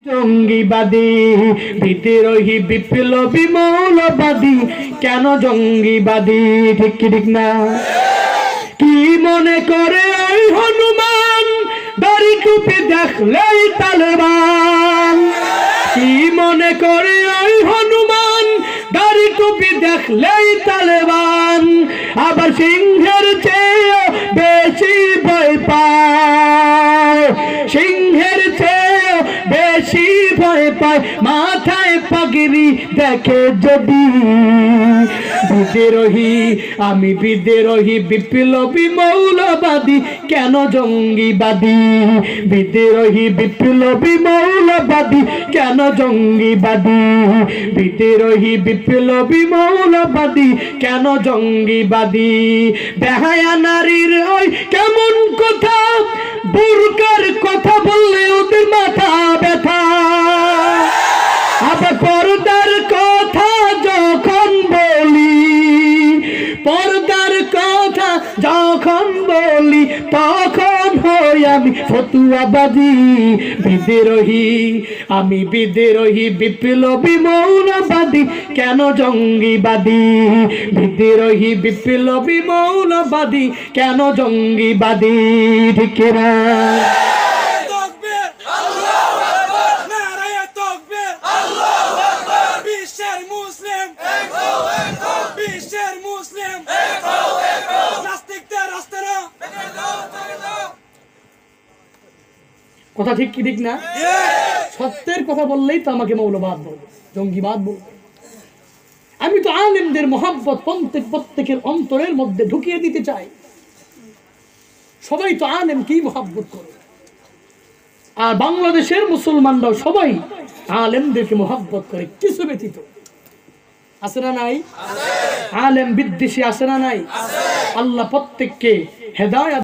জঙ্গিবাদী বিদ্রোহী বিপ্লবী মৌলবাদী কেন জঙ্গিবাদী ঠিক কি ঠিক না কি মনে করে ওই হনুমান দাড়ি টুপি দেখলেই তালেবান কি মনে করে ওই হনুমান দাড়ি টুপি দেখলেই তালেবান আবার সিংহের চেয়ে বেশি ভয় পায় সিংহের চেয়ে বেশি ভয় পায় মাথায় পাগড়ি দেখে যদি বিদ্রোহী আমি বিদ্রোহী বিপ্লবী মৌলবাদী কেন জঙ্গিবাদী বিদ্রোহী বিপ্লবী মৌলবাদী কেন জঙ্গিবাদী বিদ্রোহী বিপ্লবী মৌলবাদী কেন জঙ্গিবাদী বেহায়া নারীর ওই কেমন কথা বুরকার কথা বললে ওদের মাথা ব্যথা আবার পর্দার কথা যখন বলি পর্দার কথা যখন বলি তখন হই আমি ফতুয়াবাদী বিদ্রোহী আমি বিদ্রোহী বিপ্লবী মৌলবাদী কেন জঙ্গিবাদী বিদ্রোহী বিপ্লবী মৌলবাদী কেন জঙ্গিবাদী ঠিক না কথা ঠিক কি ঠিক না সত্যের কথা বললেই তো আমাকে মৌলবাদ বলবে জঙ্গিবাদ বলবে আমি তো আলেমদের মহব্বত প্রত্যেকের অন্তরের মধ্যে ঢুকিয়ে দিতে চাই সবাই তো আলেমকেই মহব্বত করে আর বাংলাদেশের মুসলমানরাও সবাই আলেমদেরকে মহব্বত করে কিছু ব্যতীত আছে না নাই আলেম বিদ্বেষী আছে না নাই আল্লাহ প্রত্যেককে হেদায়েত